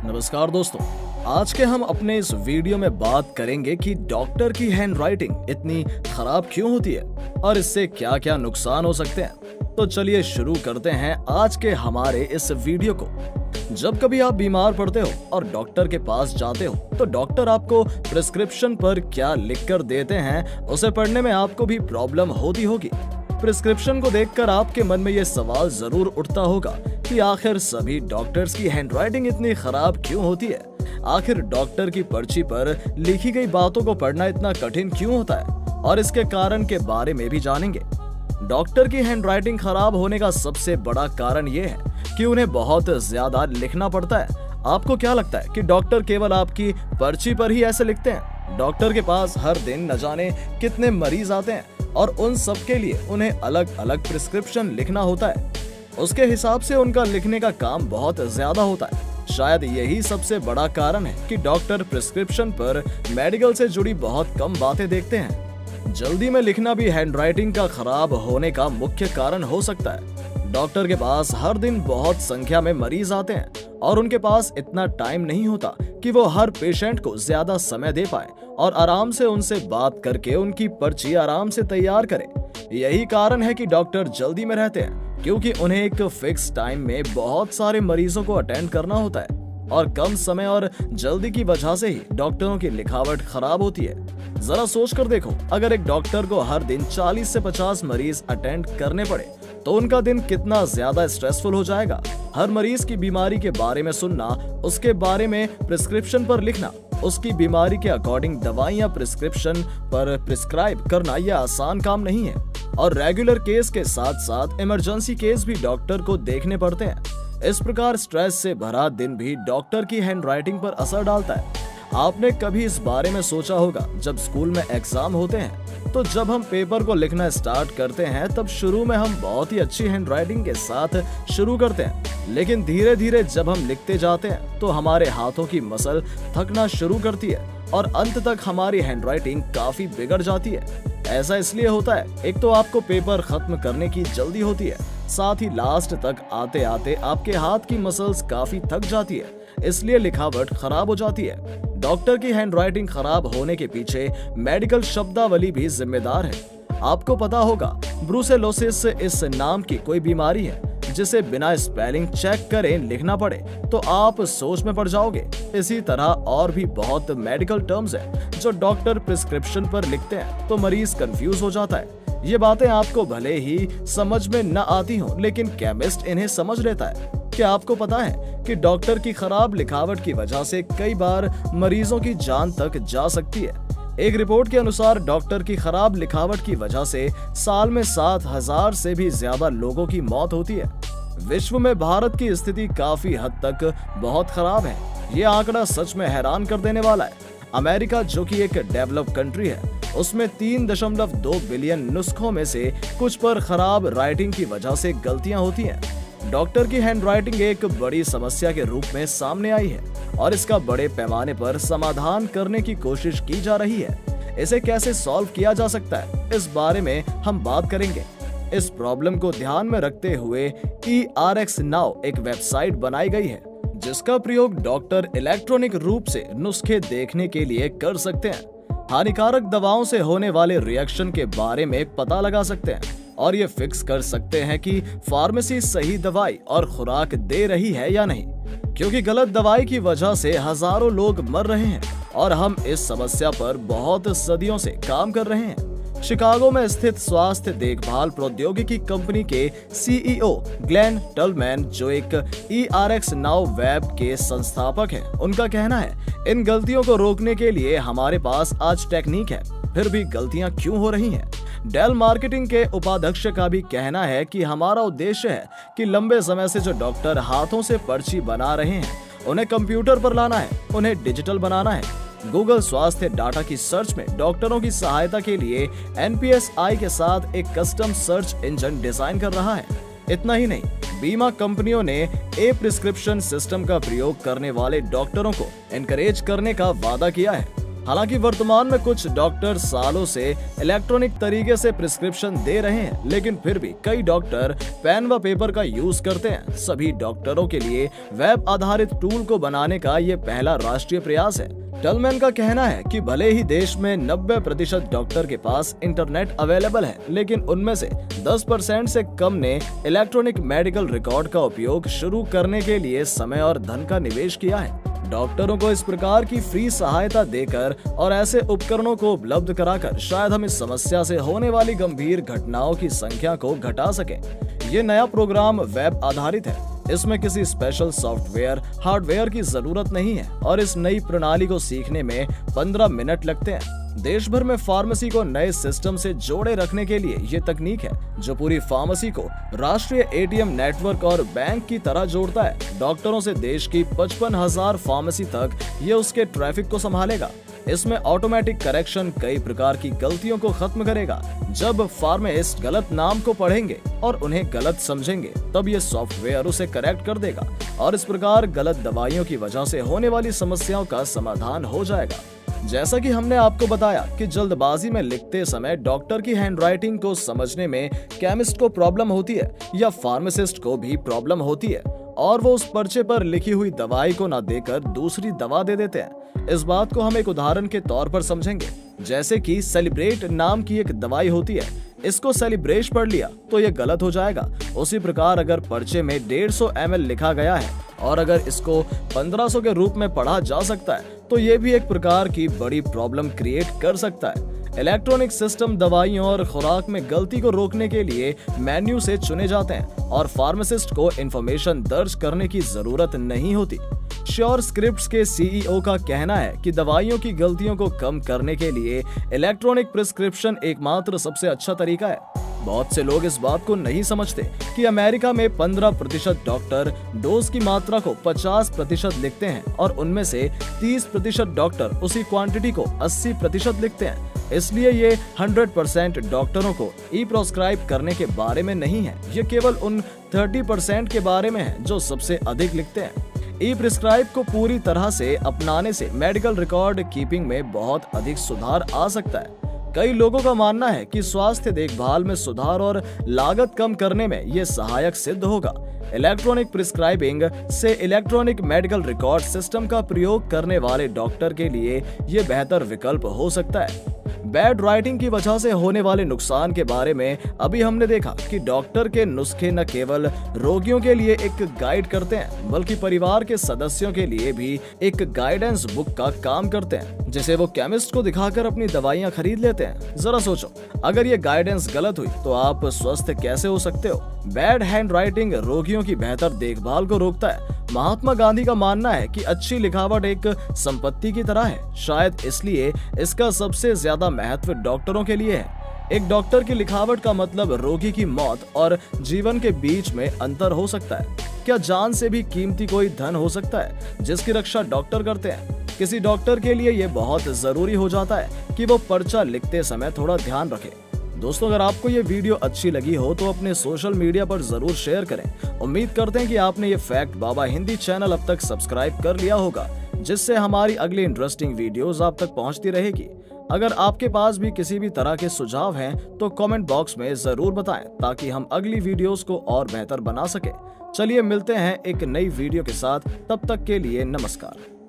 नमस्कार दोस्तों, आज के हम अपने इस वीडियो में बात करेंगे कि डॉक्टर की हैंडराइटिंग इतनी खराब क्यों होती है और इससे क्या क्या नुकसान हो सकते हैं। तो चलिए शुरू करते हैं आज के हमारे इस वीडियो को। जब कभी आप बीमार पड़ते हो और डॉक्टर के पास जाते हो तो डॉक्टर आपको प्रिस्क्रिप्शन पर क्या लिख कर देते हैं उसे पढ़ने में आपको भी प्रॉब्लम होती होगी। प्रिस्क्रिप्शन को देखकर आपके मन में ये सवाल जरूर उठता होगा कि आखिर सभी डॉक्टर्स की हैंडराइटिंग इतनी खराब क्यों होती है। आखिर डॉक्टर की पर्ची पर लिखी गई बातों को पढ़ना इतना कठिन क्यों होता है, और इसके कारण के बारे में भी जानेंगे। डॉक्टर की हैंडराइटिंग खराब होने का सबसे बड़ा कारण ये है कि उन्हें बहुत ज्यादा लिखना पड़ता है। आपको क्या लगता है कि डॉक्टर केवल आपकी पर्ची पर ही ऐसे लिखते हैं? डॉक्टर के पास हर दिन न जाने कितने मरीज आते हैं और उन सब के लिए उन्हें अलग अलग प्रिस्क्रिप्शन लिखना होता है। उसके हिसाब से उनका लिखने का काम बहुत ज्यादा होता है। शायद यही सबसे बड़ा कारण है कि डॉक्टर प्रिस्क्रिप्शन पर मेडिकल से जुड़ी बहुत कम बातें देखते हैं। जल्दी में लिखना भी हैंडराइटिंग का खराब होने का मुख्य कारण हो सकता है। डॉक्टर के पास हर दिन बहुत संख्या में मरीज आते हैं और उनके पास इतना टाइम नहीं होता कि वो हर पेशेंट को ज्यादा समय दे पाए और आराम से उनसे बात करके उनकी पर्ची आराम से तैयार करे। यही कारण है कि डॉक्टर जल्दी में रहते हैं, क्योंकि उन्हें एक फिक्स टाइम में बहुत सारे मरीजों को अटेंड करना होता है और कम समय और जल्दी की वजह से ही डॉक्टरों की लिखावट खराब होती है। जरा सोच कर देखो, अगर एक डॉक्टर को हर दिन 40 से 50 मरीज अटेंड करने पड़े तो उनका दिन कितना ज्यादा स्ट्रेसफुल हो जाएगा। हर मरीज की बीमारी के बारे में सुनना, उसके बारे में प्रिस्क्रिप्शन पर लिखना, उसकी बीमारी के अकॉर्डिंग दवाइयां प्रिस्क्रिप्शन पर प्रिस्क्राइब करना यह आसान काम नहीं है। और रेगुलर केस के साथ साथ इमरजेंसी केस भी डॉक्टर को देखने पड़ते हैं। इस प्रकार स्ट्रेस से भरा दिन भी डॉक्टर की हैंडराइटिंग पर असर डालता है। आपने कभी इस बारे में सोचा होगा, जब स्कूल में एग्जाम होते हैं तो जब हम पेपर को लिखना स्टार्ट करते हैं तब शुरू में हम बहुत ही अच्छी हैंडराइटिंग के साथ शुरू करते हैं, लेकिन धीरे धीरे जब हम लिखते जाते हैं तो हमारे हाथों की मसल थकना शुरू करती है और अंत तक हमारी हैंडराइटिंग काफी बिगड़ जाती है। ऐसा इसलिए होता है, एक तो आपको पेपर खत्म करने की जल्दी होती है, साथ ही लास्ट तक आते आते आपके हाथ की मसल्स काफी थक जाती है, इसलिए लिखावट खराब हो जाती है। डॉक्टर की हैंडराइटिंग खराब होने के पीछे मेडिकल शब्दावली भी जिम्मेदार है। आपको पता होगा, ब्रूसेलोसिस इस नाम की कोई बीमारी है जिसे बिना स्पेलिंग चेक करे लिखना पड़े तो आप सोच में पड़ जाओगे। इसी तरह और भी बहुत मेडिकल टर्म्स हैं जो डॉक्टर प्रिस्क्रिप्शन पर लिखते हैं तो मरीज कंफ्यूज हो जाता है। ये बातें आपको भले ही समझ में न आती हों, लेकिन केमिस्ट इन्हें समझ लेता है। क्या आपको पता है कि डॉक्टर की खराब लिखावट की वजह से कई बार मरीजों की जान तक जा सकती है। एक रिपोर्ट के अनुसार डॉक्टर की खराब लिखावट की वजह से साल में 7,000 से भी ज्यादा लोगों की मौत होती है। विश्व में भारत की स्थिति काफी हद तक बहुत खराब है। ये आंकड़ा सच में हैरान कर देने वाला है। अमेरिका, जो कि एक डेवलप कंट्री है, उसमें 3.2 बिलियन नुस्खों में से कुछ पर खराब राइटिंग की वजह से गलतियां होती हैं। डॉक्टर की हैंडराइटिंग एक बड़ी समस्या के रूप में सामने आई है और इसका बड़े पैमाने पर समाधान करने की कोशिश की जा रही है। इसे कैसे सॉल्व किया जा सकता है, इस बारे में हम बात करेंगे। इस प्रॉब्लम को ध्यान में रखते हुए ERX Now एक वेबसाइट बनाई गई है जिसका प्रयोग डॉक्टर इलेक्ट्रॉनिक रूप से नुस्खे देखने के लिए कर सकते हैं। हानिकारक दवाओं से होने वाले रिएक्शन के बारे में पता लगा सकते हैं और ये फिक्स कर सकते हैं कि फार्मेसी सही दवाई और खुराक दे रही है या नहीं, क्योंकि गलत दवाई की वजह से हजारों लोग मर रहे हैं और हम इस समस्या पर बहुत सदियों से काम कर रहे हैं। शिकागो में स्थित स्वास्थ्य देखभाल प्रौद्योगिकी कंपनी के CEO ग्लेन टलमैन, जो एक ERX Now वेब के संस्थापक हैं, उनका कहना है, इन गलतियों को रोकने के लिए हमारे पास आज टेक्निक है, फिर भी गलतियां क्यों हो रही हैं? डेल मार्केटिंग के उपाध्यक्ष का भी कहना है कि हमारा उद्देश्य है कि लंबे समय से जो डॉक्टर हाथों से पर्ची बना रहे हैं उन्हें कंप्यूटर पर लाना है, उन्हें डिजिटल बनाना है। गूगल स्वास्थ्य डाटा की सर्च में डॉक्टरों की सहायता के लिए NPSI के साथ एक कस्टम सर्च इंजन डिजाइन कर रहा है। इतना ही नहीं, बीमा कंपनियों ने प्रिस्क्रिप्शन सिस्टम का प्रयोग करने वाले डॉक्टरों को एनकरेज करने का वादा किया है। हालांकि वर्तमान में कुछ डॉक्टर सालों से इलेक्ट्रॉनिक तरीके से प्रिस्क्रिप्शन दे रहे हैं, लेकिन फिर भी कई डॉक्टर पेन व पेपर का यूज करते हैं। सभी डॉक्टरों के लिए वेब आधारित टूल को बनाने का ये पहला राष्ट्रीय प्रयास है। टलमैन का कहना है कि भले ही देश में 90% डॉक्टर के पास इंटरनेट अवेलेबल है, लेकिन उनमें से 10% से कम ने इलेक्ट्रॉनिक मेडिकल रिकॉर्ड का उपयोग शुरू करने के लिए समय और धन का निवेश किया है। डॉक्टरों को इस प्रकार की फ्री सहायता देकर और ऐसे उपकरणों को उपलब्ध कराकर शायद हम इस समस्या से होने वाली गंभीर घटनाओं की संख्या को घटा सकें। ये नया प्रोग्राम वेब आधारित है। इसमें किसी स्पेशल सॉफ्टवेयर हार्डवेयर की जरूरत नहीं है और इस नई प्रणाली को सीखने में 15 मिनट लगते हैं। देश भर में फार्मेसी को नए सिस्टम से जोड़े रखने के लिए ये तकनीक है जो पूरी फार्मेसी को राष्ट्रीय एटीएम नेटवर्क और बैंक की तरह जोड़ता है। डॉक्टरों से देश की 55,000 फार्मेसी तक ये उसके ट्रैफिक को संभालेगा। इसमें ऑटोमेटिक करेक्शन कई प्रकार की गलतियों को खत्म करेगा। जब फार्मासिस्ट गलत नाम को पढ़ेंगे और उन्हें गलत समझेंगे, तब ये सॉफ्टवेयर उसे करेक्ट कर देगा और इस प्रकार गलत दवाइयों की वजह से होने वाली समस्याओं का समाधान हो जाएगा। जैसा कि हमने आपको बताया कि जल्दबाजी में लिखते समय डॉक्टर की हैंडराइटिंग को समझने में केमिस्ट को प्रॉब्लम होती है या फार्मासिस्ट को भी प्रॉब्लम होती है और वो उस पर्चे पर लिखी हुई दवाई को ना देकर दूसरी दवा दे देते हैं। इस बात को हम एक उदाहरण के तौर पर समझेंगे। जैसे कि सेलिब्रेट नाम की एक दवाई होती है, इसको सेलिब्रेश पढ़ लिया तो ये गलत हो जाएगा। उसी प्रकार अगर पर्चे में 150 ml लिखा गया है और अगर इसको 1500 के रूप में पढ़ा जा सकता है, तो ये भी एक प्रकार की बड़ी प्रॉब्लम क्रिएट कर सकता है। इलेक्ट्रॉनिक सिस्टम दवाइयों और खुराक में गलती को रोकने के लिए मेन्यू से चुने जाते हैं और फार्मासिस्ट को इंफॉर्मेशन दर्ज करने की जरूरत नहीं होती। श्योर स्क्रिप्ट्स के सीईओ का कहना है कि दवाइयों की गलतियों को कम करने के लिए इलेक्ट्रॉनिक प्रिस्क्रिप्शन एकमात्र सबसे अच्छा तरीका है। बहुत से लोग इस बात को नहीं समझते कि अमेरिका में 15% डॉक्टर डोज की मात्रा को 50% लिखते हैं और उनमें से 30% डॉक्टर उसी क्वांटिटी को 80% लिखते हैं। इसलिए ये 100% डॉक्टरों को ई प्रोस्क्राइब करने के बारे में नहीं है, ये केवल उन 30% के बारे में है जो सबसे अधिक लिखते हैं। ई प्रिस्क्राइब को पूरी तरह से अपनाने से मेडिकल रिकॉर्ड कीपिंग में बहुत अधिक सुधार आ सकता है। कई लोगों का मानना है कि स्वास्थ्य देखभाल में सुधार और लागत कम करने में ये सहायक सिद्ध होगा। इलेक्ट्रॉनिक प्रिस्क्राइबिंग से इलेक्ट्रॉनिक मेडिकल रिकॉर्ड सिस्टम का प्रयोग करने वाले डॉक्टर के लिए ये बेहतर विकल्प हो सकता है। बैड राइटिंग की वजह से होने वाले नुकसान के बारे में अभी हमने देखा कि डॉक्टर के नुस्खे न केवल रोगियों के लिए एक गाइड करते हैं, बल्कि परिवार के सदस्यों के लिए भी एक गाइडेंस बुक का काम करते हैं, जिसे वो केमिस्ट को दिखाकर अपनी दवाइयां खरीद लेते हैं। जरा सोचो, अगर ये गाइडेंस गलत हुई तो आप स्वस्थ कैसे हो सकते हो। बैड हैंड राइटिंग रोगियों की बेहतर देखभाल को रोकता है। महात्मा गांधी का मानना है कि अच्छी लिखावट एक संपत्ति की तरह है। शायद इसलिए इसका सबसे ज्यादा महत्व डॉक्टरों के लिए है। एक डॉक्टर की लिखावट का मतलब रोगी की मौत और जीवन के बीच में अंतर हो सकता है। क्या जान से भी कीमती कोई धन हो सकता है जिसकी रक्षा डॉक्टर करते हैं? किसी डॉक्टर के लिए ये बहुत जरूरी हो जाता है कि वो पर्चा लिखते समय थोड़ा ध्यान रखे। दोस्तों, अगर आपको ये वीडियो अच्छी लगी हो तो अपने सोशल मीडिया पर जरूर शेयर करें। उम्मीद करते हैं कि आपने ये फैक्ट बाबा हिंदी चैनल अब तक सब्सक्राइब कर लिया होगा, जिससे हमारी अगली इंटरेस्टिंग वीडियोस आप तक पहुंचती रहेगी। अगर आपके पास भी किसी भी तरह के सुझाव हैं तो कमेंट बॉक्स में जरूर बताएं, ताकि हम अगली वीडियोस को और बेहतर बना सके। चलिए मिलते हैं एक नई वीडियो के साथ, तब तक के लिए नमस्कार।